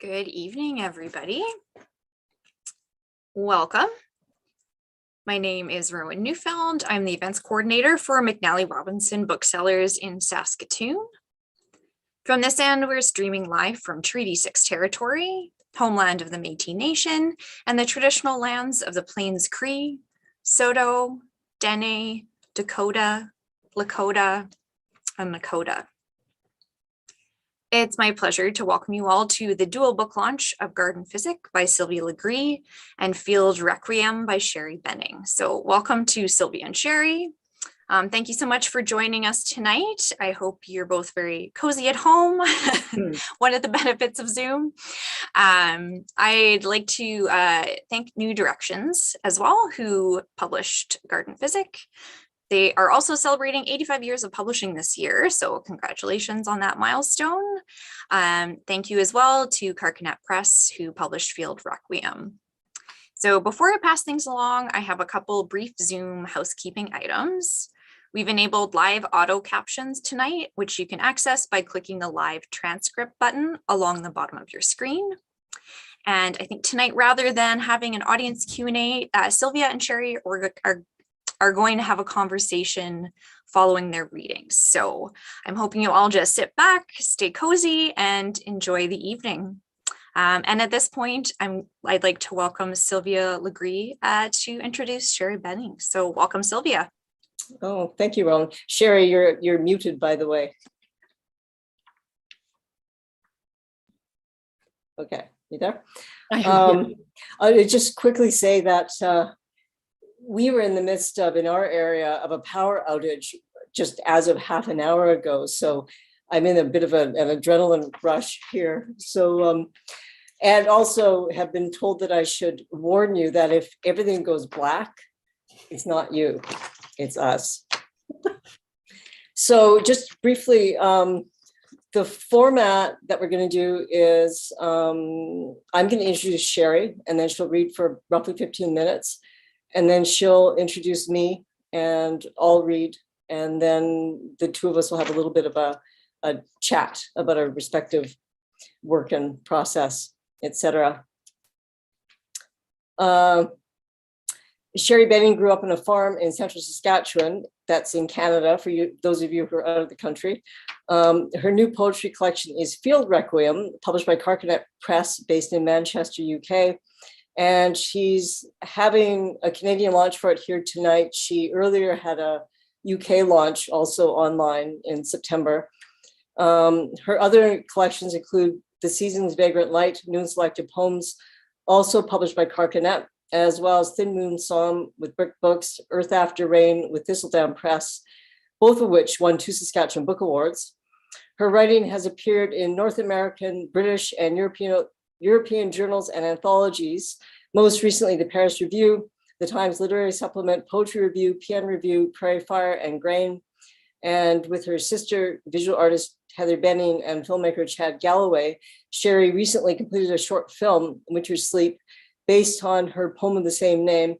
Good evening, everybody. Welcome. My name is Rowan Neufeld. I'm the events coordinator for McNally Robinson Booksellers in Saskatoon. From this end, we're streaming live from Treaty 6 territory, homeland of the Métis Nation, and the traditional lands of the Plains Cree, Saulteaux, Dene, Dakota, Lakota, and Nakota. It's my pleasure to welcome you all to the dual book launch of Garden Physic by Sylvia Lagree and Field Requiem by Sheri Benning. So welcome to Sylvia and Sheri. Thank you so much for joining us tonight. I hope you're both very cozy at home. One of the benefits of Zoom. I'd like to thank New Directions as well, who published Garden Physic. They are also celebrating 85 years of publishing this year, so congratulations on that milestone. Thank you as well to Carcanet Press, who published Field Requiem. So before I pass things along, I have a couple brief Zoom housekeeping items. We've enabled live auto captions tonight, which you can access by clicking the live transcript button along the bottom of your screen. And I think tonight, rather than having an audience Q&A, Sylvia and Sheri are going to have a conversation following their readings. So I'm hoping you all just sit back, stay cozy, and enjoy the evening. And at this point, I'd like to welcome Sylvia Lagree to introduce Sheri Benning. So welcome, Sylvia. Oh, thank you, Rowan. Sheri, you're muted, by the way. Okay, you there? I'll just quickly say that we were in the midst of, in our area, of a power outage just as of half an hour ago. So I'm in a bit of an adrenaline rush here. So, and also have been told that I should warn you that if everything goes black, it's not you, it's us. So just briefly, the format that we're going to do is I'm going to introduce Sheri, and then she'll read for roughly 15 minutes. And then she'll introduce me and I'll read. And then the two of us will have a little bit of a chat about our respective work and process, etc. Sheri Benning grew up on a farm in central Saskatchewan. That's in Canada, for you, those of you who are out of the country. Her new poetry collection is Field Requiem, published by Carcanet Press, based in Manchester, UK. And she's having a Canadian launch for it here tonight. She earlier had a UK launch also online in September. Her other collections include The Season's Vagrant Light, New and Selected Poems, also published by Carcanet, as well as Thin Moon Psalm with Brick Books, Earth After Rain with Thistledown Press, both of which won 2 Saskatchewan Book Awards. Her writing has appeared in North American, British, and European journals and anthologies, most recently the Paris Review, the Times Literary Supplement, Poetry Review, Paean Review, Prairie Fire, and Grain. And with her sister, visual artist Heather Benning, and filmmaker Chad Galloway, Sheri recently completed a short film, Winter's Sleep, based on her poem of the same name.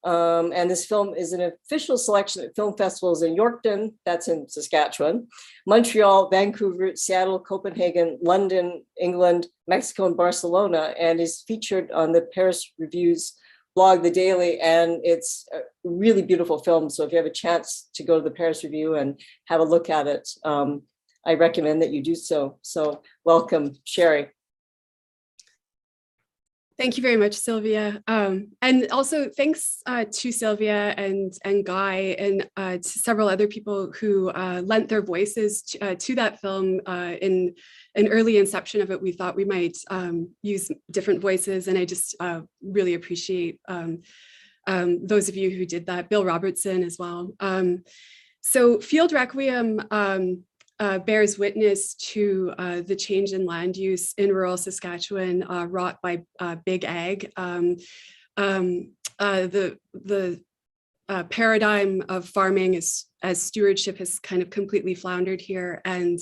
And this film is an official selection at film festivals in Yorkton, that's in Saskatchewan, Montreal, Vancouver, Seattle, Copenhagen, London, England, Mexico, and Barcelona, and is featured on the Paris Review's blog, The Daily, and it's a really beautiful film. So if you have a chance to go to the Paris Review and have a look at it, I recommend that you do so. So welcome, Sheri. Thank you very much, Sylvia. And also thanks to Sylvia and Guy and to several other people who lent their voices to that film. In an early inception of it, we thought we might use different voices, and I just really appreciate those of you who did that, Bill Robertson as well. So Field Requiem bears witness to the change in land use in rural Saskatchewan wrought by Big Ag. The paradigm of farming as stewardship has kind of completely floundered here. And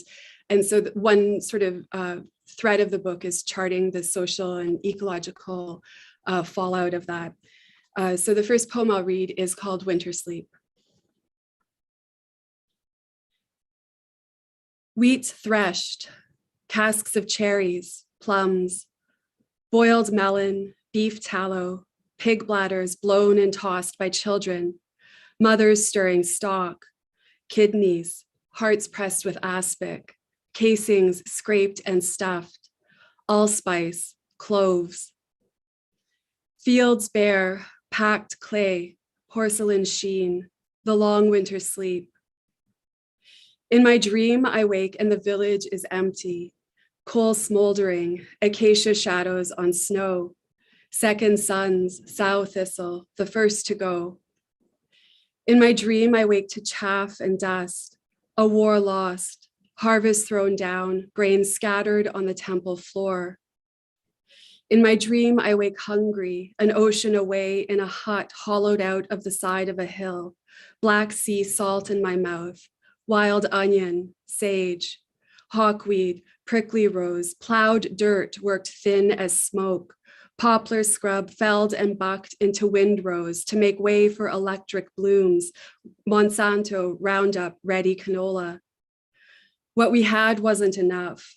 so one sort of thread of the book is charting the social and ecological fallout of that. So the first poem I'll read is called Winter Sleep. Wheat threshed, casks of cherries, plums, boiled melon, beef tallow, pig bladders blown and tossed by children, mothers stirring stock, kidneys, hearts pressed with aspic, casings scraped and stuffed, allspice, cloves. Fields bare, packed clay, porcelain sheen, the long winter sleep. In my dream, I wake and the village is empty, coal smoldering, acacia shadows on snow, second suns, sow thistle, the first to go. In my dream, I wake to chaff and dust, a war lost, harvest thrown down, grain scattered on the temple floor. In my dream, I wake hungry, an ocean away in a hut hollowed out of the side of a hill, black sea salt in my mouth, wild onion, sage, hawkweed, prickly rose, plowed dirt worked thin as smoke, poplar scrub felled and bucked into windrows to make way for electric blooms, Monsanto Roundup ready canola. What we had wasn't enough.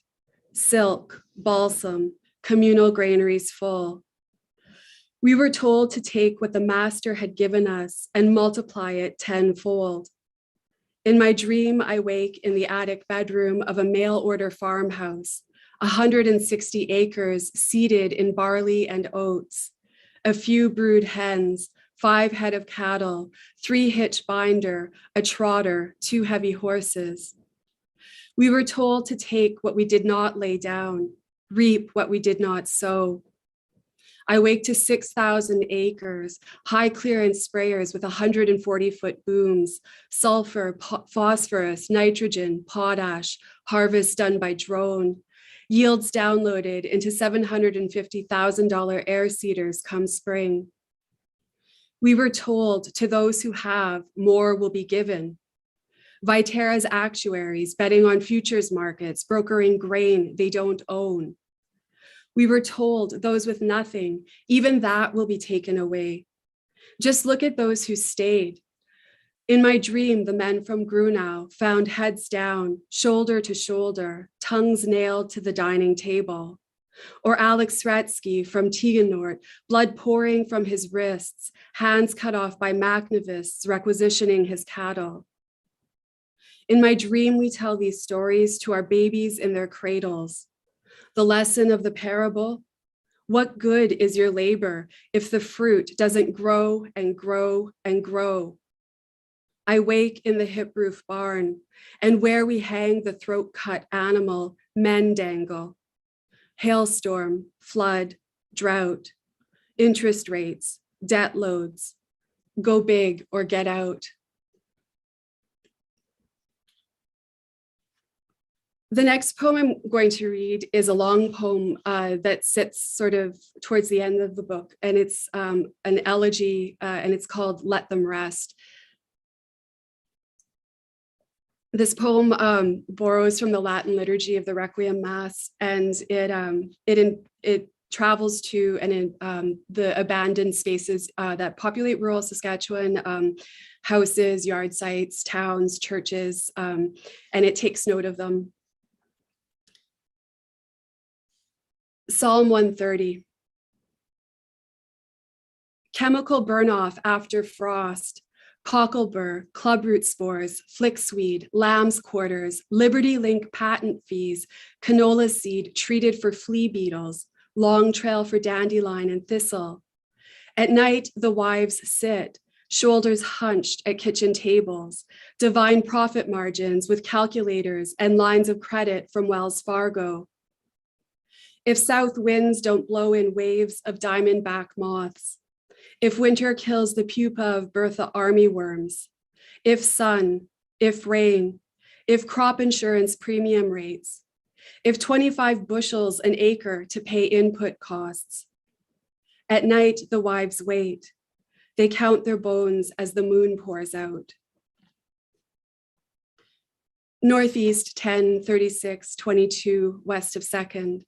Silk, balsam, communal granaries full. We were told to take what the master had given us and multiply it tenfold. In my dream, I wake in the attic bedroom of a mail order farmhouse, 160 acres seeded in barley and oats, a few brood hens, 5 head of cattle, 3 hitch binder, a trotter, 2 heavy horses. We were told to take what we did not lay down, reap what we did not sow. I wake to 6,000 acres, high clearance sprayers with 140-foot booms, sulfur, phosphorus, nitrogen, potash, harvest done by drone, yields downloaded into $750,000 air seeders come spring. We were told to those who have, more will be given. Viterra's actuaries betting on futures markets, brokering grain they don't own. We were told those with nothing, even that will be taken away. Just look at those who stayed. In my dream, the men from Grunau found heads down, shoulder to shoulder, tongues nailed to the dining table. Or Alex Sretsky from Teganort, blood pouring from his wrists, hands cut off by Macnavists requisitioning his cattle. In my dream, we tell these stories to our babies in their cradles. The lesson of the parable: what good is your labor if the fruit doesn't grow and grow and grow? I wake in the hip roof barn, and where we hang the throat-cut animal, men dangle. Hailstorm, flood, drought, interest rates, debt loads. Go big or get out. The next poem I'm going to read is a long poem that sits sort of towards the end of the book, and it's an elegy, and it's called Let Them Rest. This poem borrows from the Latin liturgy of the Requiem Mass, and it travels to the abandoned spaces that populate rural Saskatchewan, houses, yard sites, towns, churches, and it takes note of them. Psalm 130. Chemical burn-off after frost, cocklebur, clubroot spores, flicksweed, lamb's quarters, Liberty Link patent fees, canola seed treated for flea beetles, long trail for dandelion and thistle. At night, the wives sit, shoulders hunched at kitchen tables, divine profit margins with calculators and lines of credit from Wells Fargo. If south winds don't blow in waves of diamondback moths, if winter kills the pupa of Bertha army worms, if sun, if rain, if crop insurance premium rates, if 25 bushels an acre to pay input costs. At night, the wives wait. They count their bones as the moon pours out. Northeast 10, 36, 22, west of 2nd.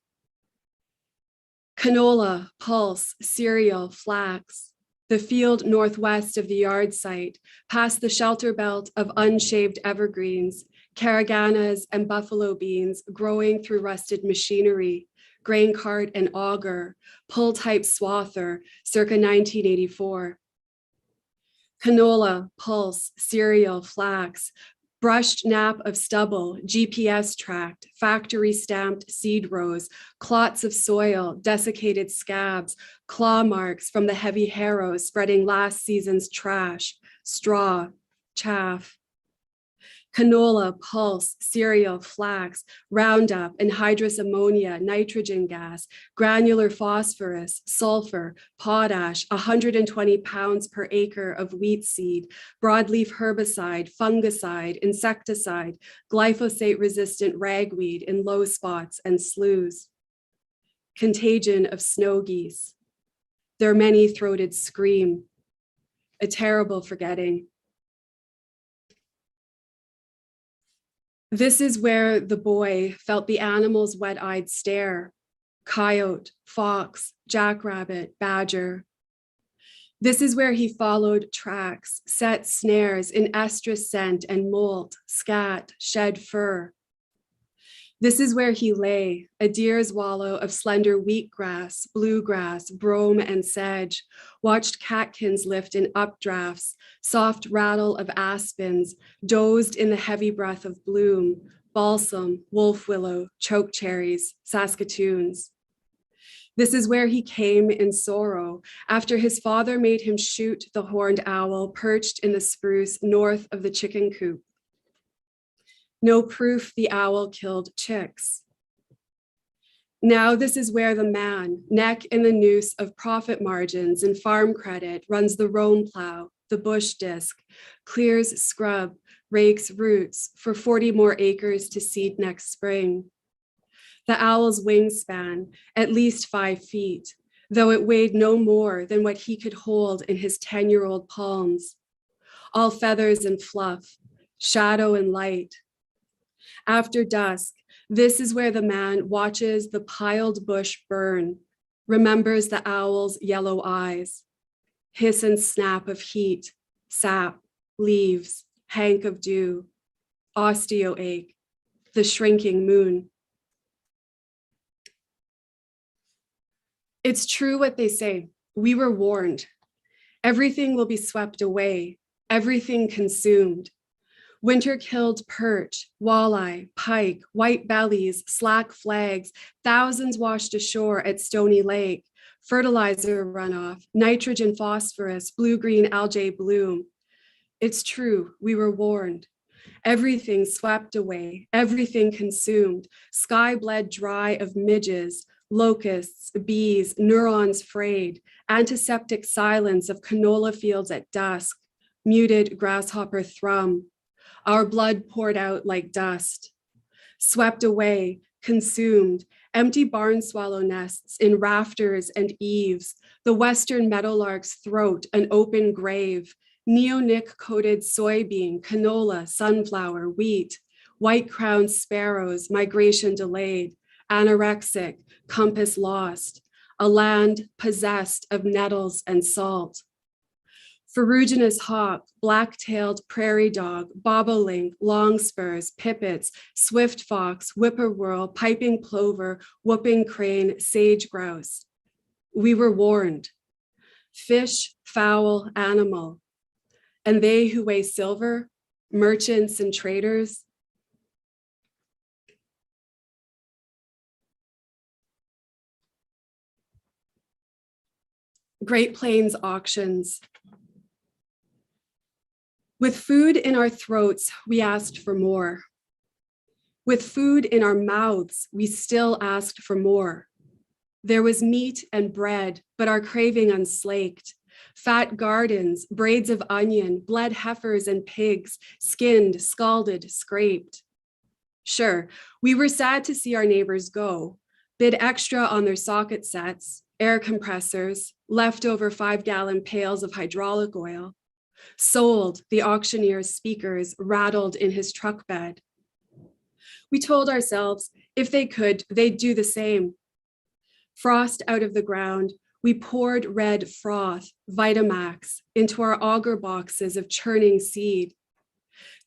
Canola, pulse, cereal, flax. The field northwest of the yard site, past the shelter belt of unshaved evergreens, caraganas and buffalo beans growing through rusted machinery, grain cart and auger, pull-type swather, circa 1984. Canola, pulse, cereal, flax, brushed nap of stubble, GPS tracked, factory stamped seed rows, clots of soil, desiccated scabs, claw marks from the heavy harrows spreading last season's trash, straw, chaff. Canola, pulse, cereal, flax, Roundup, anhydrous ammonia, nitrogen gas, granular phosphorus, sulfur, potash, 120 pounds per acre of wheat seed, broadleaf herbicide, fungicide, insecticide, glyphosate-resistant ragweed in low spots and sloughs. Contagion of snow geese. Their many-throated scream. A terrible forgetting. This is where the boy felt the animal's wet-eyed stare, coyote, fox, jackrabbit, badger. This is where he followed tracks, set snares in estrus scent and molt, scat, shed fur. This is where he lay, a deer's wallow of slender wheatgrass, bluegrass, brome, and sedge, watched catkins lift in updrafts, soft rattle of aspens, dozed in the heavy breath of bloom, balsam, wolf willow, chokecherries, saskatoons. This is where he came in sorrow after his father made him shoot the horned owl perched in the spruce north of the chicken coop. No proof the owl killed chicks. Now this is where the man, neck in the noose of profit margins and farm credit, runs the roam plow, the bush disc, clears scrub, rakes roots for 40 more acres to seed next spring. The owl's wingspan, at least 5 feet, though it weighed no more than what he could hold in his 10-year-old palms. All feathers and fluff, shadow and light. After dusk, this is where the man watches the piled bush burn, remembers the owl's yellow eyes, hiss and snap of heat, sap, leaves, hank of dew, osteoache, the shrinking moon. It's true what they say. We were warned. Everything will be swept away, everything consumed. Winter killed perch, walleye, pike, white bellies, slack flags, thousands washed ashore at Stony Lake, fertilizer runoff, nitrogen phosphorus, blue-green algae bloom. It's true, we were warned. Everything swept away, everything consumed, sky bled dry of midges, locusts, bees, neurons frayed, antiseptic silence of canola fields at dusk, muted grasshopper thrum. Our blood poured out like dust, swept away, consumed, empty barn swallow nests in rafters and eaves, the western meadowlark's throat, an open grave, neonic coated soybean, canola, sunflower, wheat, white-crowned sparrows, migration delayed, anorexic, compass lost, a land possessed of nettles and salt. Ferruginous hawk, black-tailed prairie dog, bobolink, longspurs, pipits, swift fox, whippoorwill, piping plover, whooping crane, sage grouse. We were warned. Fish, fowl, animal, and they who weigh silver, merchants and traders. Great Plains auctions. With food in our throats, we asked for more. With food in our mouths, we still asked for more. There was meat and bread, but our craving unslaked. Fat gardens, braids of onion, bled heifers and pigs, skinned, scalded, scraped. Sure, we were sad to see our neighbors go, bid extra on their socket sets, air compressors, leftover 5-gallon pails of hydraulic oil. Sold, the auctioneer's speakers rattled in his truck bed. We told ourselves, if they could, they'd do the same. Frost out of the ground, we poured red froth, Vitamax, into our auger boxes of churning seed.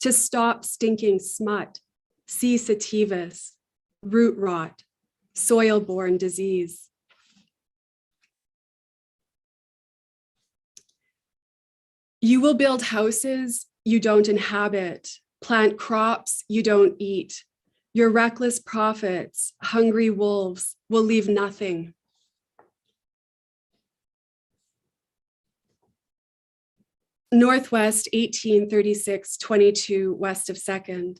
To stop stinking smut, C. sativus, root rot, soil-borne disease. You will build houses you don't inhabit, plant crops you don't eat. Your reckless prophets, hungry wolves, will leave nothing. Northwest 1836-22 west of 2nd.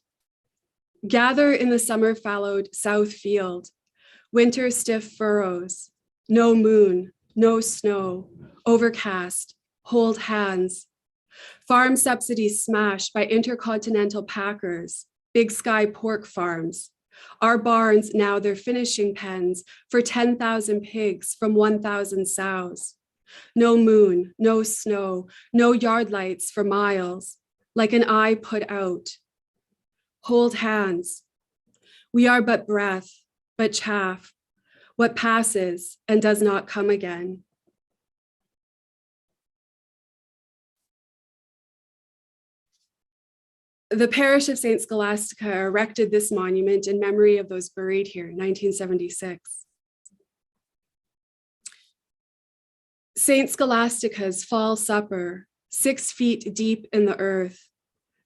Gather in the summer fallowed south field, winter stiff furrows, no moon, no snow, overcast, hold hands. Farm subsidies smashed by intercontinental packers, big sky pork farms. Our barns now their finishing pens for 10,000 pigs from 1,000 sows. No moon, no snow, no yard lights for miles, like an eye put out. Hold hands. We are but breath, but chaff, what passes and does not come again. The parish of St. Scholastica erected this monument in memory of those buried here in 1976. St. Scholastica's fall supper, 6 feet deep in the earth.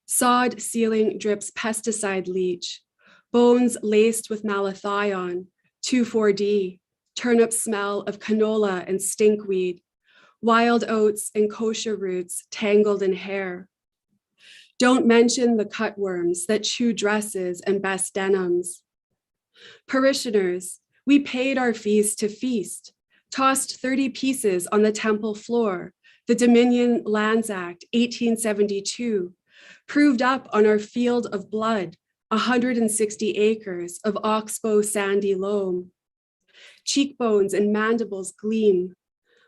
Sod ceiling drips pesticide leach, bones laced with malathion, 2,4-D, turnip smell of canola and stinkweed, wild oats and kosher roots tangled in hair. Don't mention the cutworms that chew dresses and best denims. Parishioners, we paid our fees to feast, tossed 30 pieces on the temple floor, the Dominion Lands Act 1872, proved up on our field of blood, 160 acres of oxbow sandy loam. Cheekbones and mandibles gleam.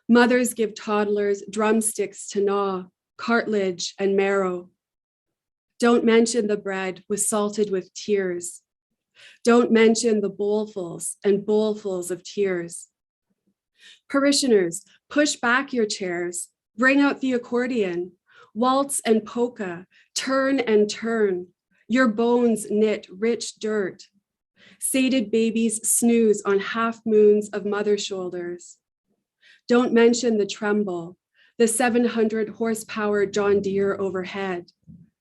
Mothers give toddlers drumsticks to gnaw, cartilage and marrow. Don't mention the bread was salted with tears. Don't mention the bowlfuls and bowlfuls of tears. Parishioners, push back your chairs, bring out the accordion, waltz and polka, turn and turn. Your bones knit rich dirt. Sated babies snooze on half moons of mother shoulders. Don't mention the tremble, the 700 horsepower John Deere overhead,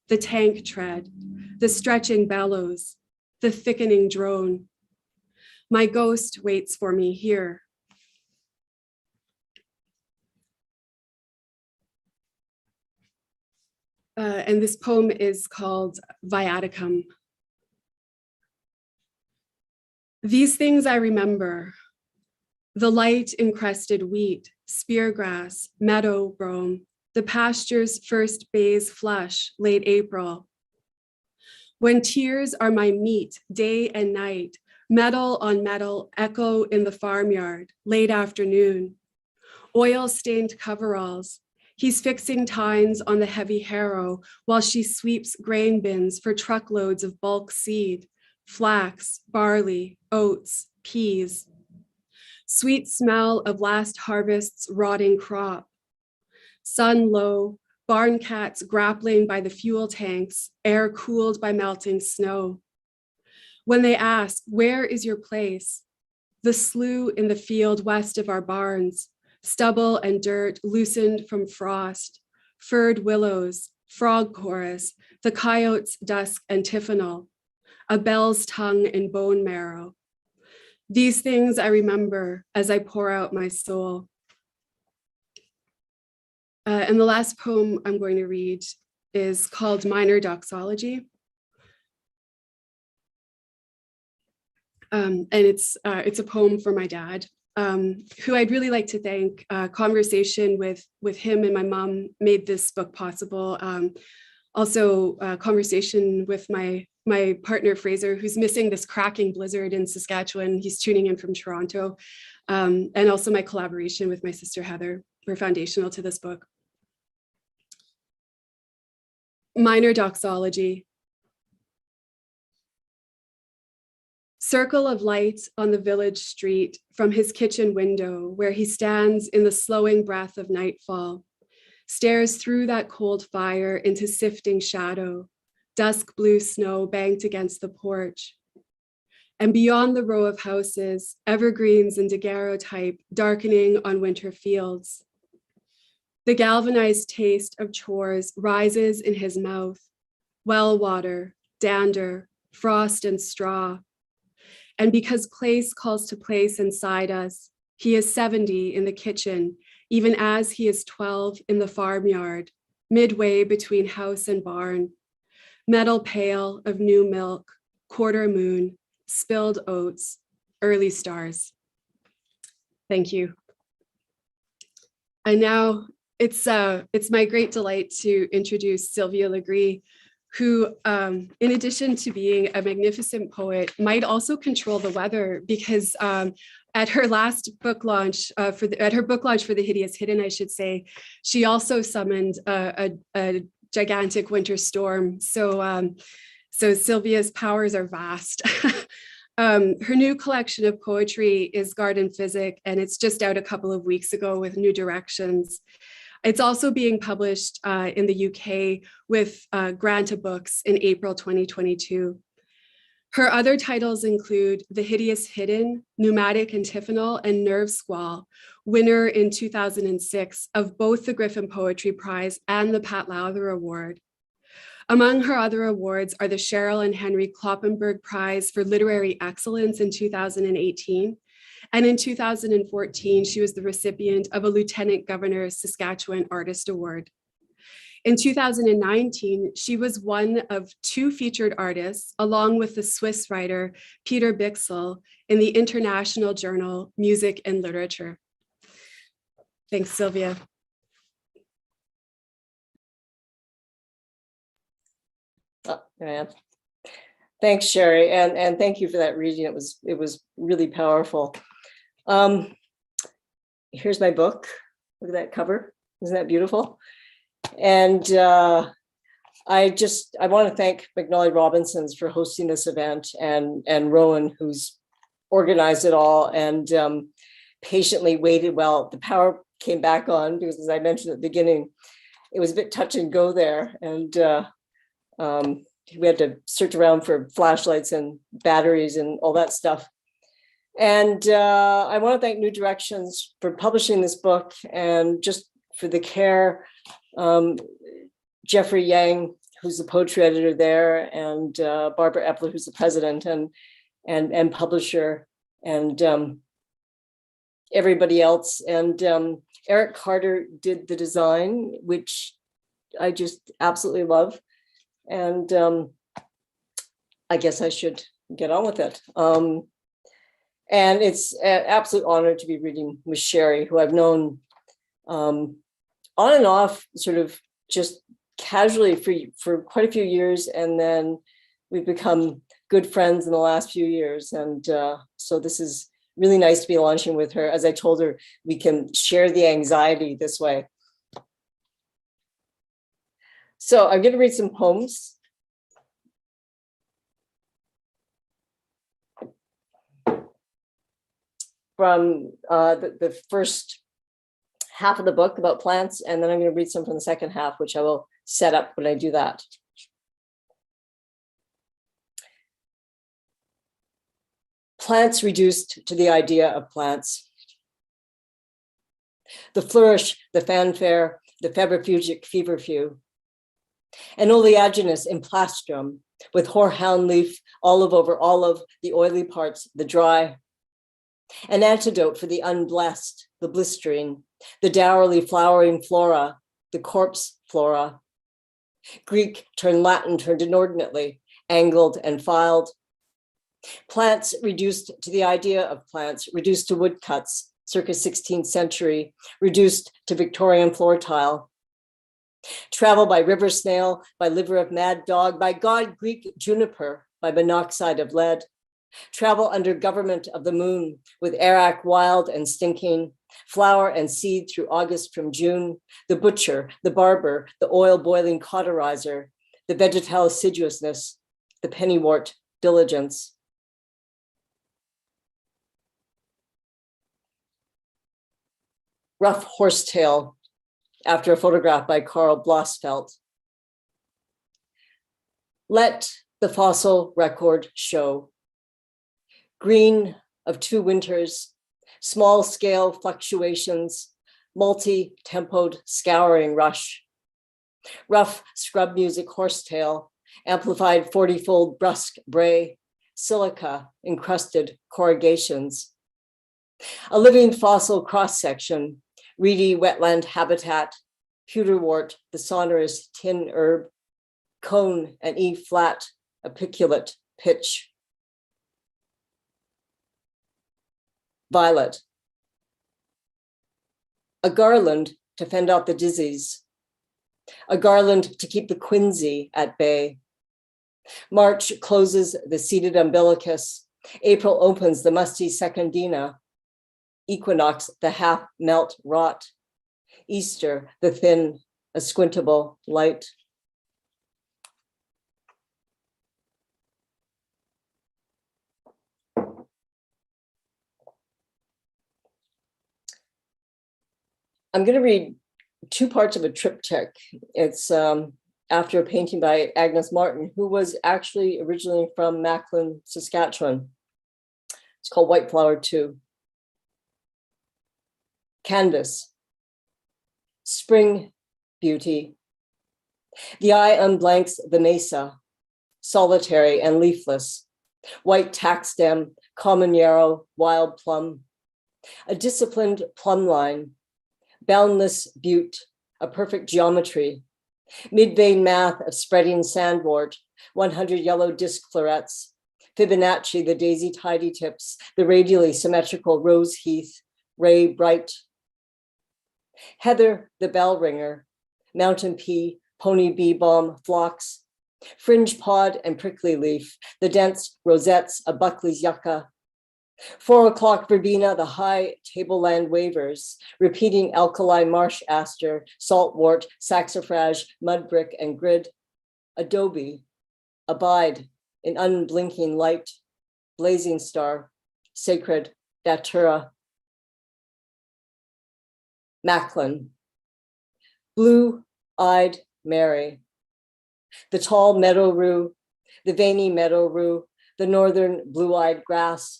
the tank tread, the stretching bellows, the thickening drone. My ghost waits for me here. And this poem is called Viaticum. These things I remember, the light encrusted wheat, speargrass, meadow brome, the pasture's first bay's flush, late April. When tears are my meat, day and night, metal on metal echo in the farmyard, late afternoon. Oil-stained coveralls, he's fixing tines on the heavy harrow while she sweeps grain bins for truckloads of bulk seed, flax, barley, oats, peas. Sweet smell of last harvest's rotting crop. Sun low, barn cats grappling by the fuel tanks, air cooled by melting snow. When they ask, where is your place? The slough in the field west of our barns, stubble and dirt loosened from frost, furred willows, frog chorus, the coyote's dusk antiphonal, a bell's tongue and bone marrow. These things I remember as I pour out my soul. And the last poem I'm going to read is called Minor Doxology. And it's a poem for my dad, who I'd really like to thank. Conversation with him and my mom made this book possible. Also, conversation with my partner Fraser, who's missing this cracking blizzard in Saskatchewan. He's tuning in from Toronto. And also my collaboration with my sister Heather were foundational to this book. Minor Doxology. Circle of light on the village street from his kitchen window, where he stands in the slowing breath of nightfall, stares through that cold fire into sifting shadow, dusk blue snow banked against the porch. And beyond the row of houses, evergreens and daguerreotype darkening on winter fields. The galvanized taste of chores rises in his mouth, well water, dander, frost and straw. And because place calls to place inside us, he is 70 in the kitchen, even as he is 12 in the farmyard, midway between house and barn. Metal pail of new milk, quarter moon, spilled oats, early stars. Thank you. And now it's my great delight to introduce Sylvia Lagree, who, in addition to being a magnificent poet, might also control the weather, because at her last book launch, at her book launch for The Hideous Hidden, I should say, she also summoned a gigantic winter storm. So Sylvia's powers are vast. Her new collection of poetry is Garden Physic, and it's just out a couple of weeks ago with new directions. It's also being published in the UK with Granta Books in April 2022. Her other titles include The Hideous Hidden, Pneumatic Antiphonal, and Nerve Squall, winner in 2006 of both the Griffin Poetry Prize and the Pat Lowther Award. Among her other awards are the Cheryl Henry Kloppenburg Prize for Literary Excellence in 2018. And in 2014, she was the recipient of a Lieutenant Governor Saskatchewan Artist Award. In 2019, she was one of 2 featured artists, along with the Swiss writer Peter Bixel, in the international journal Music and Literature. Thanks, Sylvia. Oh, man. Thanks, Sheri, and thank you for that reading. It was really powerful. Here's my book. Look at that cover. Isn't that beautiful? And I want to thank McNally Robinsons for hosting this event, and Rowan, who's organized it all and patiently waited while the power came back on, because as I mentioned at the beginning, it was a bit touch and go there. And we had to search around for flashlights and batteries and all that stuff. And I want to thank New Directions for publishing this book, and just for the care. Jeffrey Yang, who's the poetry editor there, and Barbara Epler, who's the president and publisher, and everybody else. And Eric Carter did the design, which I just absolutely love. And I guess I should get on with it. And it's an absolute honor to be reading with Sheri, who I've known on and off, sort of just casually for quite a few years. And then we've become good friends in the last few years. And so this is really nice to be launching with her. As I told her, we can share the anxiety this way. So I'm going to read some poems. From the first half of the book about plants, and then I'm going to read some from the second half, which I will set up when I do that. Plants reduced to the idea of plants. The flourish, the fanfare, the febrifugic feverfew. An oleaginous implastrum with horehound leaf, olive over olive, the oily parts, the dry. An antidote for the unblessed, the blistering, the dourly flowering flora, the corpse flora. Greek turned Latin, turned inordinately, angled and filed. Plants reduced to the idea of plants, reduced to woodcuts, circa 16th century, reduced to Victorian floor tile. Travel by river snail, by liver of mad dog, by God Greek juniper, by monoxide of lead. Travel under government of the moon, with Arak wild and stinking, flower and seed through August from June, the butcher, the barber, the oil boiling cauterizer, the vegetal assiduousness, the pennywort diligence. Rough horsetail, after a photograph by Karl Blossfeldt. Let the fossil record show. green of two winters, small scale fluctuations, multi-tempoed scouring rush, rough scrub music horsetail, amplified 40-fold brusque bray, silica encrusted corrugations, a living fossil cross-section, reedy wetland habitat, pewterwort, the sonorous tin herb, cone and E flat, apiculate pitch, violet, a garland to fend off the dizzies, a garland to keep the quinsy at bay. March closes the seeded umbilicus. April opens the musty secondina. Equinox, the half melt rot. Easter, the thin, asquintable light. I'm going to read two parts of a triptych. It's after a painting by Agnes Martin, who was actually originally from Macklin, Saskatchewan. It's called White Flower 2. Canvas. Spring beauty. The eye unblanks the mesa, solitary and leafless. White tack stem, common yarrow, wild plum. A disciplined plumb line. Boundless butte, a perfect geometry. Mid-vein math of spreading sandwort, 100 yellow disc florets. Fibonacci, the daisy tidy tips, the radially symmetrical rose heath, ray bright. Heather, the bell ringer, mountain pea, pony bee balm, phlox. Fringe pod and prickly leaf, the dense rosettes of Buckley's yucca. 4 o'clock verbena, the high tableland wavers, repeating alkali marsh aster, saltwort, saxifrage, mudbrick, and grid. Adobe, abide in unblinking light, blazing star, sacred datura. Macklin, blue-eyed Mary, the tall meadow rue, the veiny meadow rue, the northern blue-eyed grass.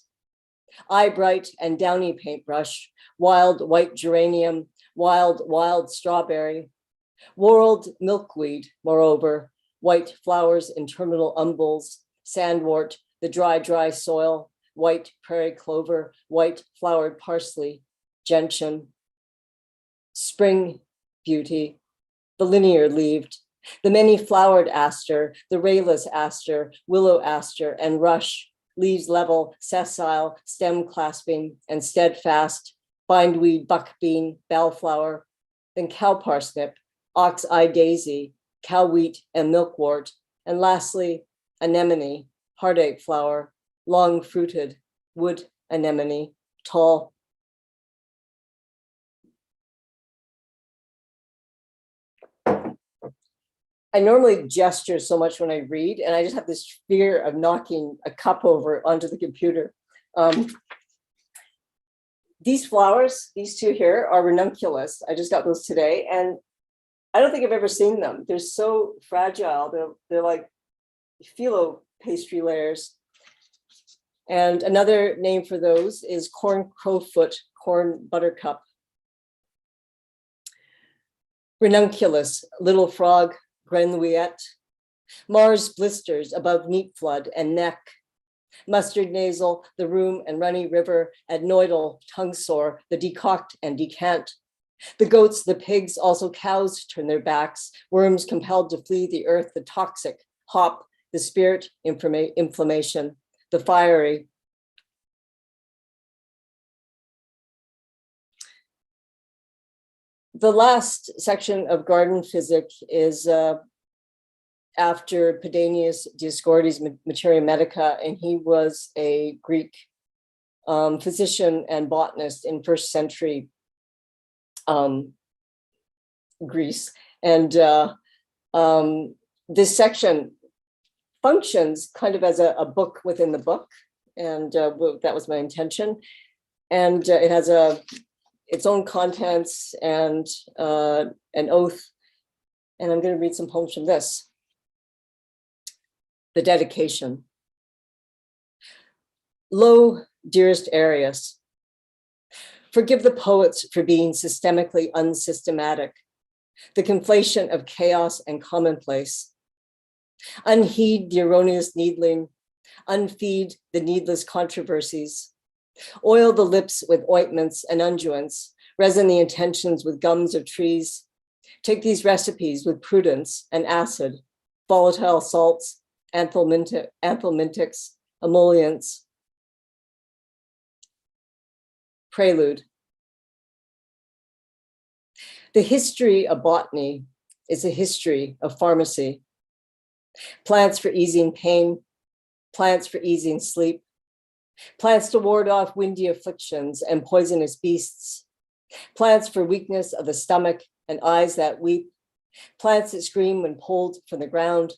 Eye bright and downy paintbrush, wild white geranium, wild strawberry, whorled milkweed, moreover, white flowers in terminal umbels, sandwort, the dry soil, white prairie clover, white flowered parsley, gentian. Spring beauty, the linear leaved, the many flowered aster, the rayless aster, willow aster, and rush, leaves level, sessile, stem clasping, and steadfast, bindweed, buckbean, bellflower, then cow parsnip, ox-eye daisy, cow wheat, and milkwort, and lastly, anemone, heartache flower, long-fruited, wood anemone, tall. I normally gesture so much when I read, and I just have this fear of knocking a cup over onto the computer. These flowers, these two here, are ranunculus. I just got those today, and I don't think I've ever seen them. They're so fragile. They're like phyllo pastry layers. And another name for those is corn crowfoot, corn buttercup. Ranunculus, little frog, grenouillette, Mars blisters above neat flood and neck, mustard nasal, the room and runny river, adenoidal, tongue sore, the decoct and decant. The goats, the pigs, also cows turn their backs, worms compelled to flee the earth, the toxic, hop, the spirit inflammation, the fiery. The last section of garden physic is after Pedanius Dioscorides' Materia Medica, and he was a Greek physician and botanist in first century Greece. And this section functions kind of as a book within the book, and that was my intention. And it has its own contents and an oath. And I'm going to read some poems from this. The dedication. Lo, dearest Arius, forgive the poets for being systemically unsystematic, the conflation of chaos and commonplace. Unheed the erroneous needling, unfeed the needless controversies. Oil the lips with ointments and unguents, resin the intentions with gums of trees. Take these recipes with prudence and acid, volatile salts, anthelmintics, emollients. Prelude. The history of botany is a history of pharmacy. Plants for easing pain, plants for easing sleep, plants to ward off windy afflictions and poisonous beasts, plants for weakness of the stomach and eyes that weep, plants that scream when pulled from the ground,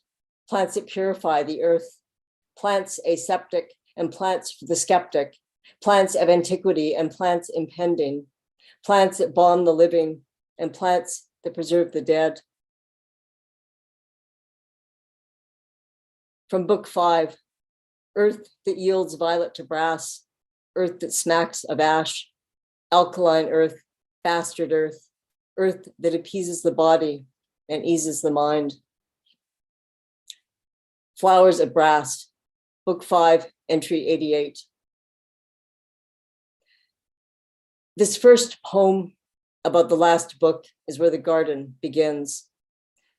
plants that purify the earth, plants aseptic and plants for the skeptic, plants of antiquity and plants impending, plants that balm the living and plants that preserve the dead. From book 5, earth that yields violet to brass, earth that smacks of ash, alkaline earth, bastard earth, earth that appeases the body and eases the mind. Flowers of Brass, book 5, entry 88. This first poem about the last book is where the garden begins.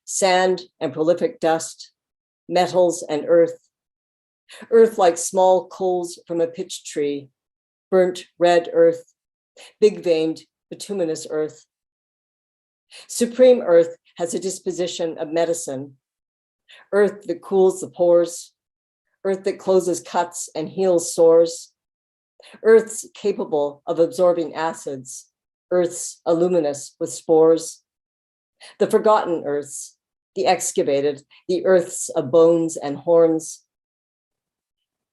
Sand and prolific dust, metals and earth like small coals from a pitch tree, burnt red earth, big veined bituminous earth. Supreme earth has a disposition of medicine, earth that cools the pores, earth that closes cuts and heals sores, earth's capable of absorbing acids, earth's aluminous with spores. The forgotten earths, the excavated, the earths of bones and horns,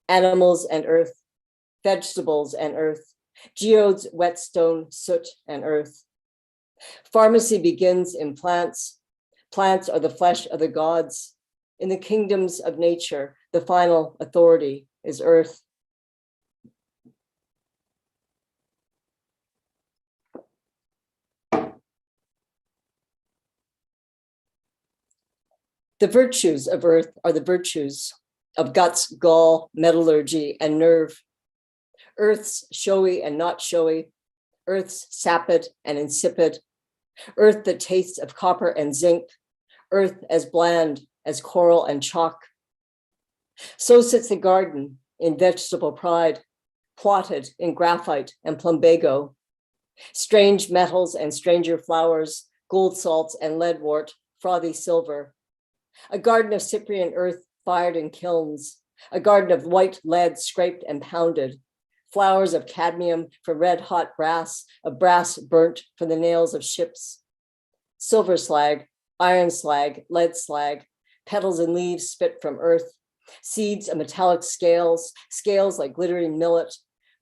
animals and earth, vegetables and earth, geodes, whetstone, soot and earth. Pharmacy begins in plants. Plants are the flesh of the gods. In the kingdoms of nature, the final authority is earth. The virtues of earth are the virtues of guts, gall, metallurgy, and nerve. Earth's showy and not showy, earth's sapid and insipid, earth that tastes of copper and zinc, earth as bland as coral and chalk. So sits the garden in vegetable pride, plotted in graphite and plumbago, strange metals and stranger flowers, gold salts and leadwort, frothy silver. A garden of Cyprian earth fired in kilns, a garden of white lead scraped and pounded, flowers of cadmium from red hot brass, of brass burnt from the nails of ships, silver slag, iron slag, lead slag, petals and leaves spit from earth, seeds of metallic scales, scales like glittering millet,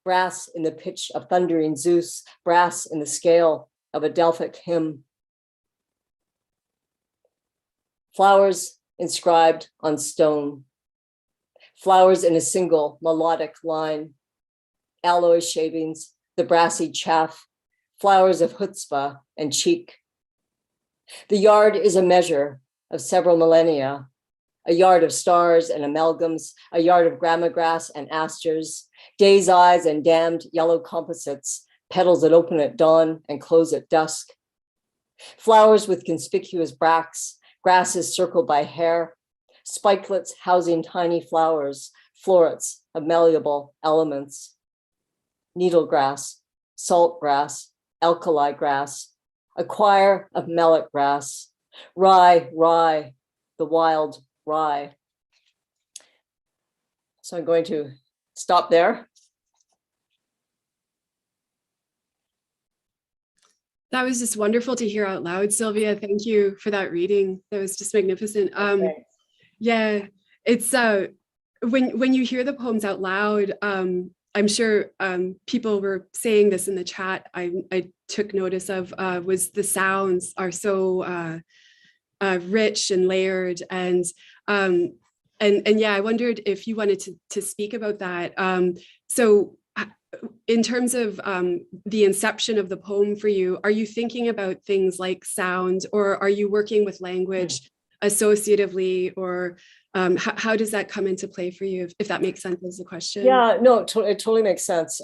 brass in the pitch of thundering Zeus, brass in the scale of a Delphic hymn. Flowers inscribed on stone, flowers in a single melodic line, alloy shavings, the brassy chaff, flowers of chutzpah and cheek. The yard is a measure of several millennia, a yard of stars and amalgams, a yard of gramagrass and asters, day's eyes and damned yellow composites, petals that open at dawn and close at dusk. Flowers with conspicuous bracts, grasses circled by hair, spikelets housing tiny flowers, florets of malleable elements. Needlegrass, saltgrass, alkali grass, a choir of mallet grass, rye, the wild rye. So I'm going to stop there. That was just wonderful to hear out loud, Sylvia. Thank you for that reading. That was just magnificent. Yeah, it's when you hear the poems out loud, I'm sure people were saying this in the chat. I took notice of was the sounds are so rich and layered, and and yeah, I wondered if you wanted to speak about that. So in terms of the inception of the poem for you, are you thinking about things like sound, or are you working with language associatively, or how does that come into play for you, if that makes sense as a question? Yeah, no, it totally makes sense.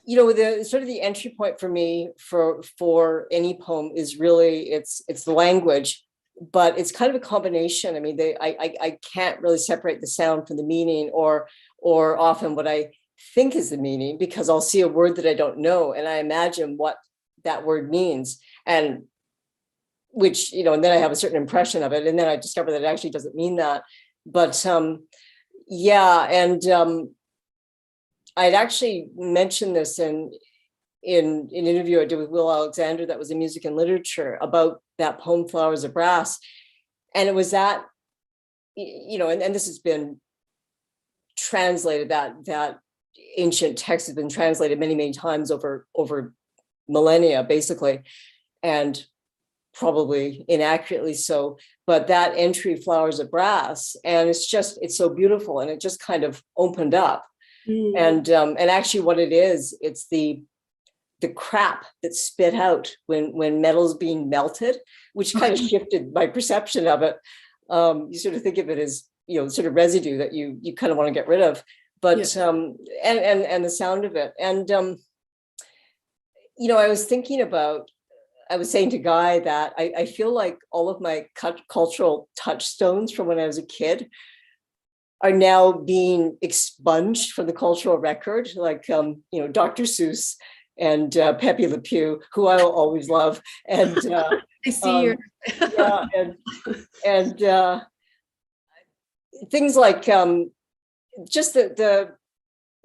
You know, the sort of the entry point for me for any poem is really it's the language, but it's kind of a combination. I mean, I can't really separate the sound from the meaning, or often what I think is the meaning, because I'll see a word that I don't know and I imagine what that word means, and which, you know, and then I have a certain impression of it, and then I discover that it actually doesn't mean that. But yeah, and I'd actually mentioned this in an interview I did with Will Alexander that was in Music and Literature about that poem Flowers of Brass. And it was that, you know, and this has been translated, that ancient text has been translated many, many times over millennia, basically, and probably inaccurately so. But that entry, Flowers of Brass, and it's so beautiful, and it just kind of opened up. And actually what it is, it's the crap that's spit out when metal's being melted, which kind of shifted my perception of it. You sort of think of it as, you know, sort of residue that you kind of want to get rid of, but yeah. And the sound of it. And you know, I was saying to Guy that I feel like all of my cultural touchstones from when I was a kid are now being expunged from the cultural record, like, you know, Dr. Seuss and Pepe Le Pew, who I will always love. And I see you. Yeah, and things like just the,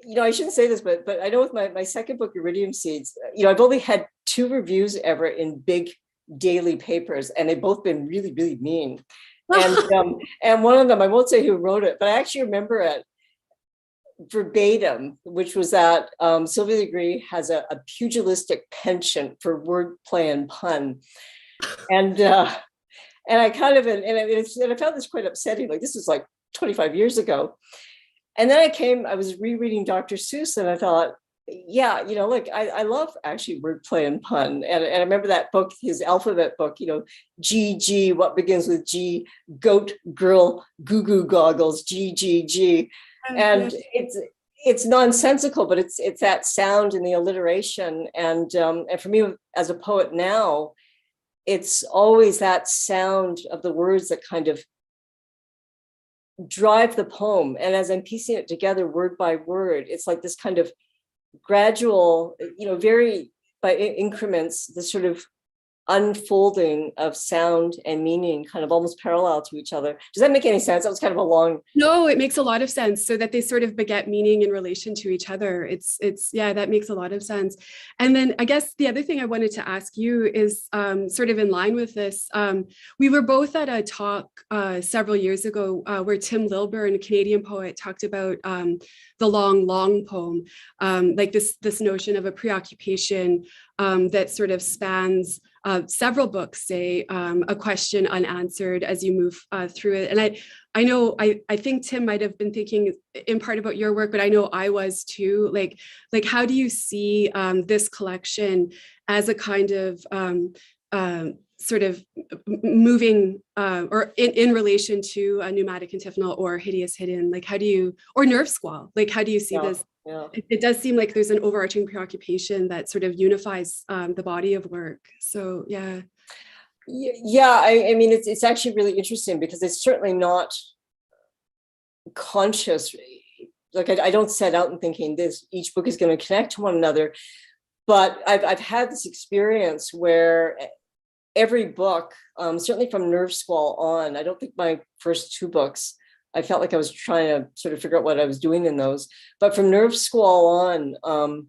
you know, I shouldn't say this, but I know with my second book, Iridium Seeds, you know, I've only had 2 reviews ever in big daily papers, and they've both been really, really mean. And one of them, I won't say who wrote it, but I actually remember it verbatim, which was that Sylvia Lagree has a pugilistic penchant for wordplay and pun. And I kind of, and I found this quite upsetting. Like, this was like 25 years ago. And then I was rereading Dr. Seuss, and I thought, yeah, you know, like I love actually wordplay and pun. And I remember that book, his alphabet book, you know, G, what begins with G, goat, girl, goo goo goggles, G. And it's nonsensical, but it's that sound and the alliteration. And for me as a poet now, it's always that sound of the words that kind of drive the poem. And as I'm piecing it together word by word, it's like this kind of gradual, you know, very by increments, the sort of unfolding of sound and meaning kind of almost parallel to each other. Does that make any sense? That was kind of a long... No, it makes a lot of sense, so that they sort of beget meaning in relation to each other. It's yeah, that makes a lot of sense. And then I guess the other thing I wanted to ask you is sort of in line with this. We were both at a talk several years ago where Tim Lilburn, a Canadian poet, talked about the long poem, like this notion of a preoccupation that sort of spans several books, say a question unanswered as you move through it. And I know I think Tim might have been thinking in part about your work, but I know I was too. Like how do you see this collection as a kind of sort of moving or in relation to a Pneumatic Antiphonal or Hideous Hidden? Like how do you, or Nerve Squall, like how do you see this? Yeah. It does seem like there's an overarching preoccupation that sort of unifies the body of work. So yeah. Yeah, I mean, it's actually really interesting because it's certainly not conscious. Like I don't set out and thinking each book is going to connect to one another, but I've had this experience where every book, certainly from Nerve Squall on, I don't think my first 2 books, I felt like I was trying to sort of figure out what I was doing in those. But from Nerve Squall on,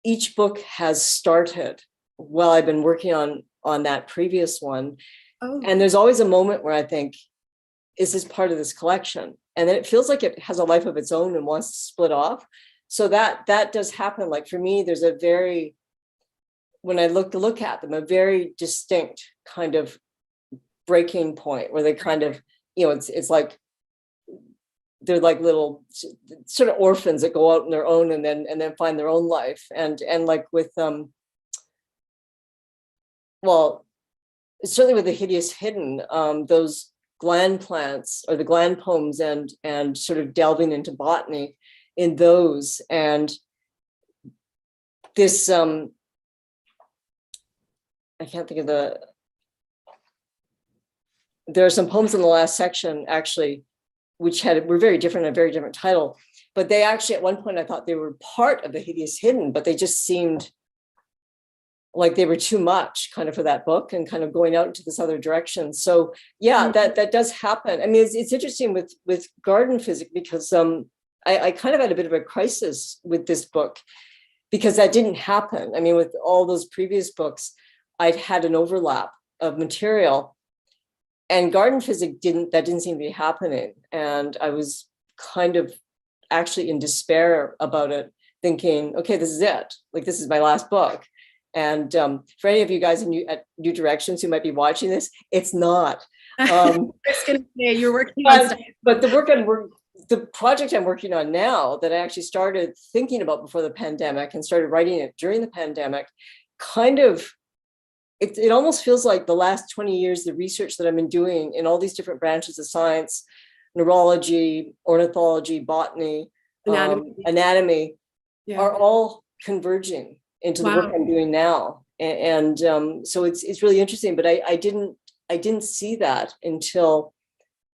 each book has started while I've been working on that previous one. Oh. And there's always a moment where I think, is this part of this collection? And then it feels like it has a life of its own and wants to split off. So that does happen. Like for me, there's a very when I look at them, a very distinct kind of breaking point where they kind of, it's like they're like little sort of orphans that go out on their own and then find their own life. And like with well, certainly with the Hideous Hidden, those gland plants or the gland poems and sort of delving into botany in those, and this I can't think of there are some poems in the last section actually which were very different, a very different title, but they actually at one point I thought they were part of the Hideous Hidden, but they just seemed like they were too much kind of for that book and kind of going out into this other direction. So yeah, that does happen. I mean, it's interesting with Garden Physic because I kind of had a bit of a crisis with this book because that didn't happen. I mean, with all those previous books, I'd had an overlap of material, and Garden Physic didn't seem to be happening. And I was kind of actually in despair about it, thinking, okay, this is it. Like, this is my last book. And for any of you guys at New Directions who might be watching this, it's not. I was going to say you're working on stuff. But the project I'm working on now that I actually started thinking about before the pandemic and started writing it during the pandemic, kind of, it almost feels like the last 20 years, the research that I've been doing in all these different branches of science, neurology, ornithology, botany, anatomy are all converging into the work I'm doing now. And so it's really interesting, but I didn't see that until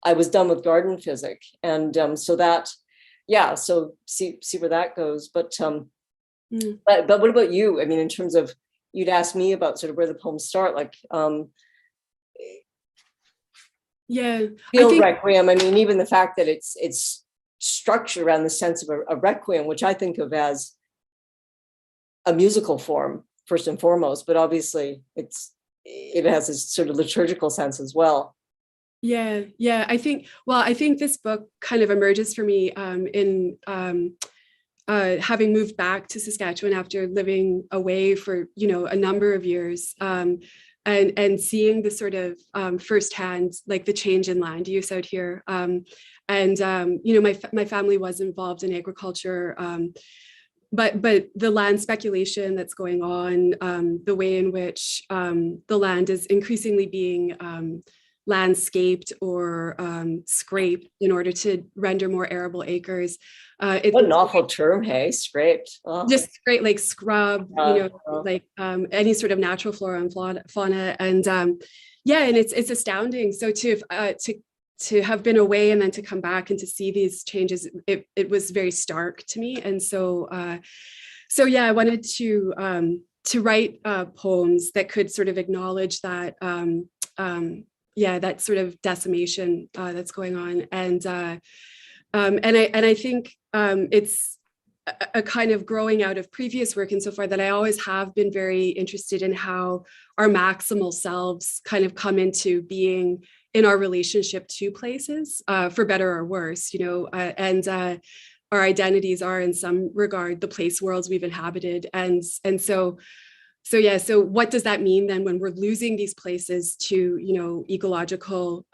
I was done with Garden Physic. And so that, yeah, so see where that goes. But what about you? I mean, in terms of, you'd asked me about sort of where the poems start, like Field Requiem. I mean, even the fact that it's structured around the sense of a requiem, which I think of as a musical form first and foremost, but obviously it has this sort of liturgical sense as well. Yeah. I think this book kind of emerges for me in having moved back to Saskatchewan after living away for a number of years, and seeing the sort of firsthand, like the change in land use out here, and my family was involved in agriculture. But the land speculation that's going on, the way in which the land is increasingly being landscaped or scraped in order to render more arable acres. What an awful term, hey, scraped. Oh. Just scrape, like scrub, like any sort of natural flora and fauna. And and it's astounding. So to have been away and then to come back and to see these changes, it was very stark to me. And so I wanted to write poems that could sort of acknowledge that that sort of decimation that's going on. And I think it's a kind of growing out of previous work insofar that I always have been very interested in how our maximal selves kind of come into being in our relationship to places, for better or worse, and our identities are in some regard the place worlds we've inhabited. And so what does that mean then when we're losing these places to, ecological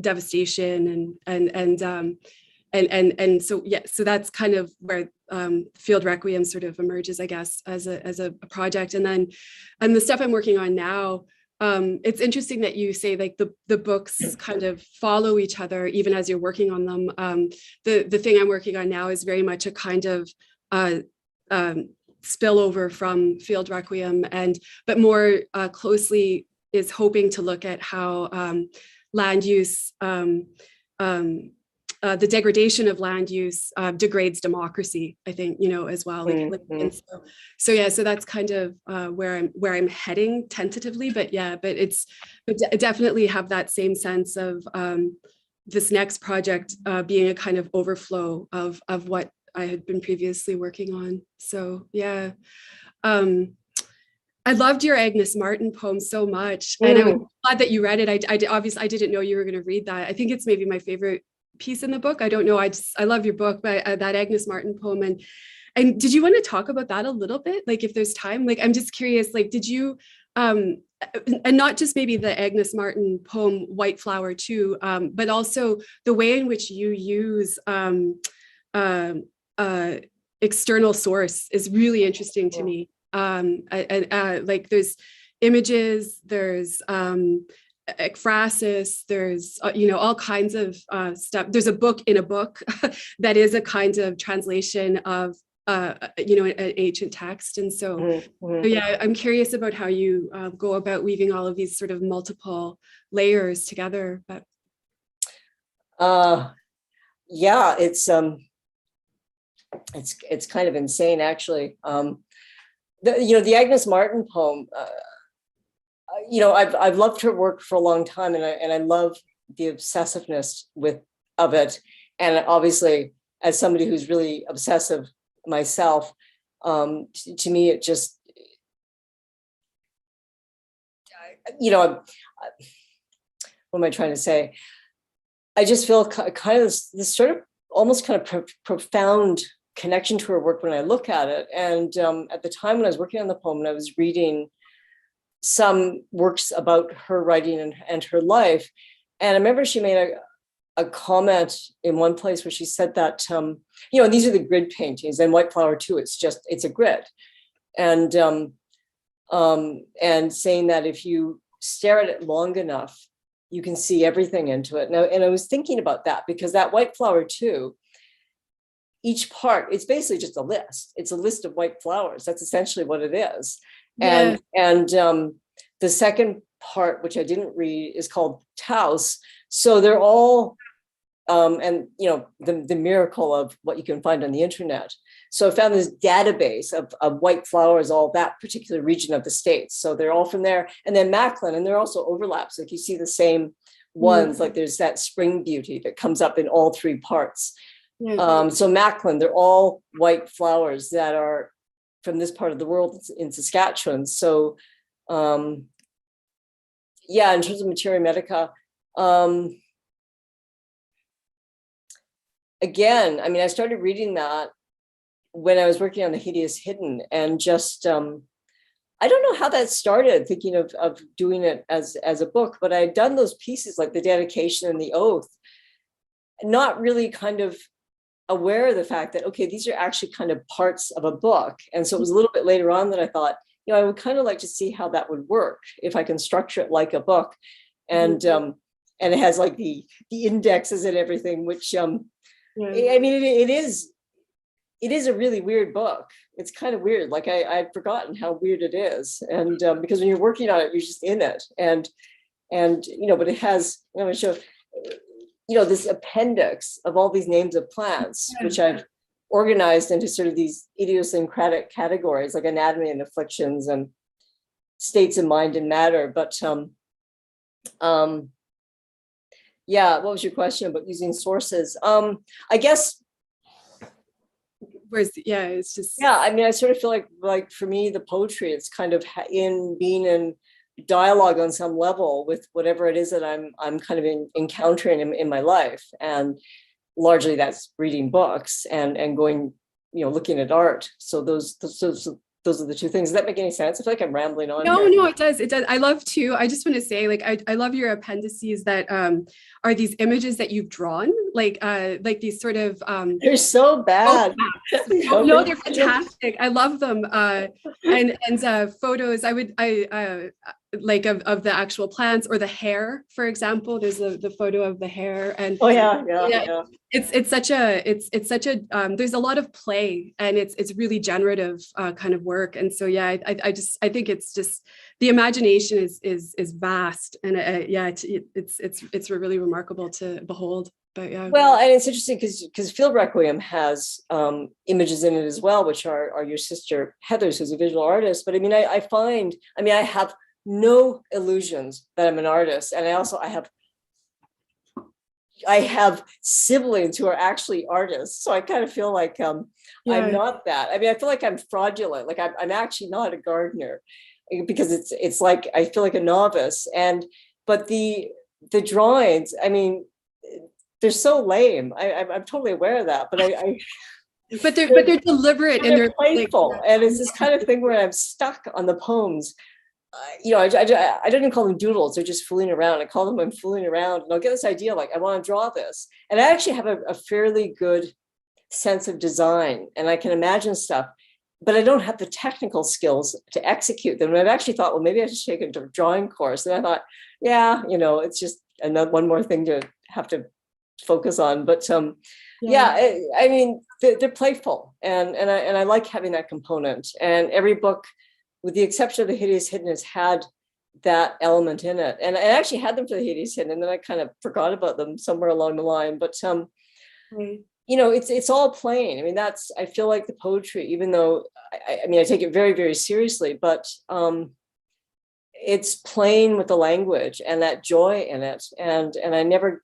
devastation so that's kind of where Field Requiem sort of emerges, I guess, as a project. And the stuff I'm working on now, it's interesting that you say like the books kind of follow each other even as you're working on them. The thing I'm working on now is very much a kind of spillover from Field Requiem, but more closely is hoping to look at how land use, the degradation of land use degrades democracy, I think, as well. And so that's kind of where I'm heading tentatively, but definitely have that same sense of this next project being a kind of overflow of what I had been previously working on. So yeah. I loved your Agnes Martin poem so much, and I'm glad that you read it. I didn't know you were going to read that. I think it's maybe my favorite piece in the book. I don't know. I love your book, but that Agnes Martin poem, and and did you want to talk about that a little bit? Like if there's time, like, I'm just curious, like, did you, and not just maybe the Agnes Martin poem, White Flower too, but also the way in which you use external source is really interesting to me. Like there's images, there's ekphrasis, there's all kinds of stuff. There's a book in a book that is a kind of translation of an ancient text. And so yeah, I'm curious about how you go about weaving all of these sort of multiple layers together. But yeah, it's kind of insane, actually. The Agnes Martin poem, I've loved her work for a long time, and I love the obsessiveness of it. And obviously, as somebody who's really obsessive myself, to me, it just, what am I trying to say? I just feel kind of this sort of almost kind of profound connection to her work when I look at it. And at the time when I was working on the poem, and I was reading some works about her writing and her life, and I remember she made a comment in one place where she said that, these are the grid paintings, and White Flower too, it's a grid. And saying that if you stare at it long enough, you can see everything into it. And I was thinking about that, because that White Flower too, each part, it's basically just a list. It's a list of white flowers. That's essentially what it is. Yeah. And the second part, which I didn't read, is called Taus. So they're all, the miracle of what you can find on the internet. So I found this database of white flowers, all that particular region of the States. So they're all from there. And then Macklin, and there are also overlaps. Like you see the same ones, like there's that spring beauty that comes up in all three parts. So Macklin, they're all white flowers that are from this part of the world in Saskatchewan. So in terms of Materia Medica, again, I started reading that when I was working on the Hideous Hidden, and just, I don't know how that started, thinking of doing it as a book, but I had done those pieces like the dedication and the oath, not really kind of aware of the fact that, okay, these are actually kind of parts of a book. And so it was a little bit later on that I thought, I would kind of like to see how that would work if I can structure it like a book. And it has like the indexes and everything, which it is a really weird book. It's kind of weird. Like I'd forgotten how weird it is. And because when you're working on it, you're just in it. And but it has, show, this appendix of all these names of plants, which I've organized into sort of these idiosyncratic categories, like anatomy and afflictions and states of mind and matter. But what was your question about using sources? I guess. It's just. I sort of feel like for me, the poetry, it's kind of being in dialogue on some level with whatever it is that I'm kind of encountering in my life. And largely that's reading books and going, looking at art. So those are the two things. Does that make any sense? I feel like I'm rambling on. No, it does. It does. I love too. I just want to say, I love your appendices that are these images that you've drawn, like these sort of. They're so bad. No, they're fantastic. I love them. And photos. Like of the actual plants or the hair, for example. There's the photo of the hair, and it's such a there's a lot of play, and it's really generative kind of work. And so I think it's just the imagination is vast, and it's really remarkable to behold. But well, and it's interesting because Field Requiem has images in it as well, which are your sister Heather's, who's a visual artist. But I have no illusions that I'm an artist, and I have siblings who are actually artists, so I kind of feel like I'm not that. I feel like I'm fraudulent. Like I'm actually not a gardener, because it's like I feel like a novice. But the drawings, they're so lame. I'm totally aware of that, but but they're deliberate and they're playful, and it's this kind of thing where I'm stuck on the poems. I don't even call them doodles. They're just fooling around. I call them I'm fooling around, and I'll get this idea like I want to draw this, and I actually have a fairly good sense of design, and I can imagine stuff, but I don't have the technical skills to execute them. And I've actually thought, well, maybe I should take a drawing course. And I thought, yeah, it's just another one more thing to have to focus on. But I mean, they're playful, and I like having that component. And every book, with the exception of the Hideous Hidden, has had that element in it. And I actually had them for the Hideous Hidden, and then I kind of forgot about them somewhere along the line. But it's all plain. I mean, I feel like the poetry, even though I mean, I take it very, very seriously, but it's plain with the language and that joy in it. And I never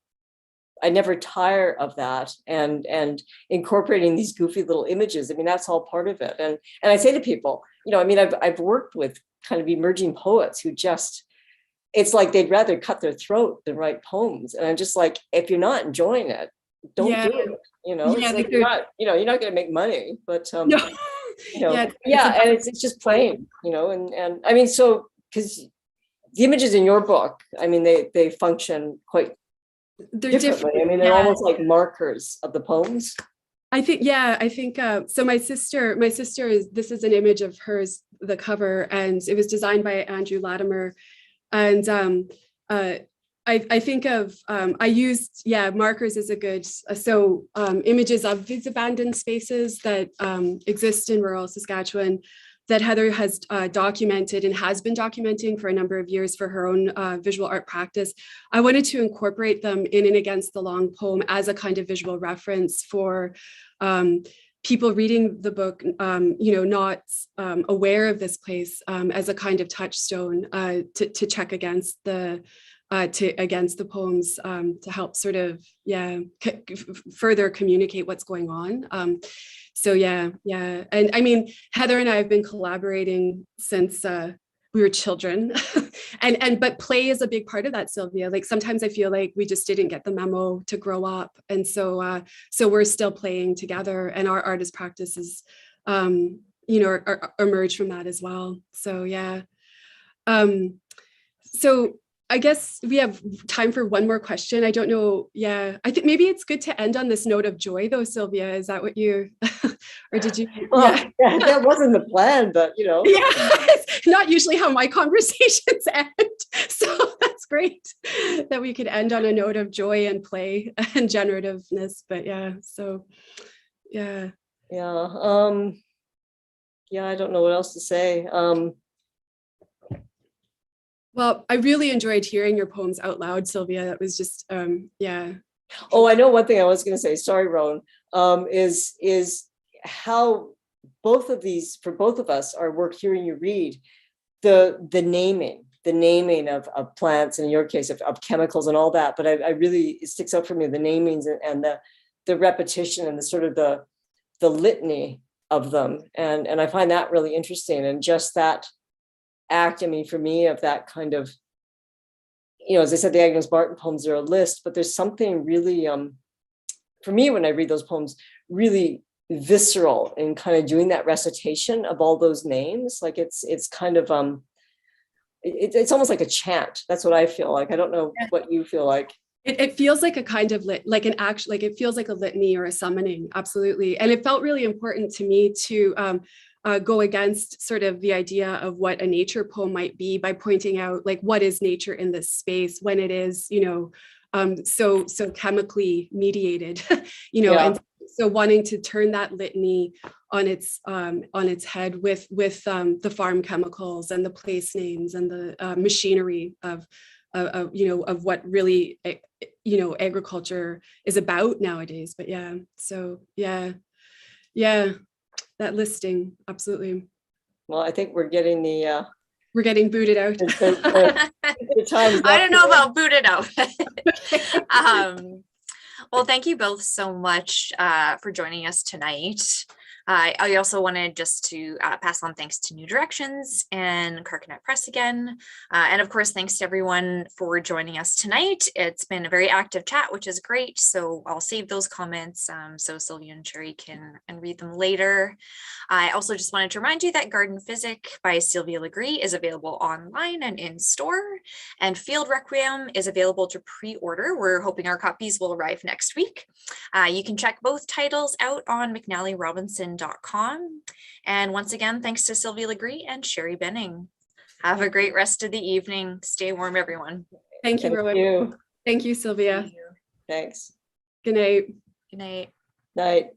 tire of that, and incorporating these goofy little images. I mean, that's all part of it. And I say to people, I mean, I've worked with kind of emerging poets who it's like they'd rather cut their throat than write poems. And I'm just like, if you're not enjoying it, don't do it. It's like you're not going to make money, but and it's just plain, and I mean, so because the images in your book, I mean, they function quite differently. I mean, they're almost like markers of the poems. I think so. My sister this is an image of hers, the cover, and it was designed by Andrew Latimer. And I think of, I used, markers as a good, images of these abandoned spaces that exist in rural Saskatchewan that Heather has documented and has been documenting for a number of years for her own visual art practice. I wanted to incorporate them in and against the long poem as a kind of visual reference for people reading the book, not aware of this place, as a kind of touchstone to check against the poems, to help sort of further communicate what's going on. And I mean, Heather and I have been collaborating since we were children, but play is a big part of that, Sylvia. Like sometimes I feel like we just didn't get the memo to grow up, and so we're still playing together, and our artist practices emerge from that as well. So I guess we have time for one more question. I don't know. Yeah, I think maybe it's good to end on this note of joy, though, Sylvia. Is that what you, or did you? Well, that wasn't the plan, but Yeah, it's not usually how my conversations end. So that's great that we could end on a note of joy and play and generativeness. But I don't know what else to say. Well, I really enjoyed hearing your poems out loud, Sylvia. That was just, Oh, I know one thing I was going to say. Sorry, Roan. Is how both of these, for both of us, our work hearing you read, the naming of plants, and in your case of chemicals and all that. But I really, it sticks out for me, the namings and the repetition and the sort of the litany of them, and I find that really interesting. And just that act, I mean, for me, of that kind of, as I said, the Agnes Martin poems are a list, but there's something really, for me, when I read those poems, really visceral in kind of doing that recitation of all those names. Like it's kind of, it's almost like a chant. That's what I feel like. I don't know what you feel like. It feels like a kind of it feels like a litany or a summoning. Absolutely. And it felt really important to me to go against sort of the idea of what a nature poem might be by pointing out, like, what is nature in this space when it is, so chemically mediated, and so wanting to turn that litany on its head with the farm chemicals and the place names and the machinery of what really, agriculture is about nowadays. But that listing, absolutely. Well, I think we're getting we're getting booted out. I don't know about booted out. Well, thank you both so much for joining us tonight. I also wanted just to pass on thanks to New Directions and Carcanet Press again. And of course, thanks to everyone for joining us tonight. It's been a very active chat, which is great. So I'll save those comments so Sylvia and Sheri can read them later. I also just wanted to remind you that Garden Physic by Sylvia Lagree is available online and in store, and Field Requiem is available to pre-order. We're hoping our copies will arrive next week. You can check both titles out on McNally-Robinson.com. And once again, thanks to Sylvia Lagree and Sheri Benning. Have a great rest of the evening. Stay warm, everyone. Thank you, Rowan. Thank you, Sylvia. Thanks. Good night. Good night. Night.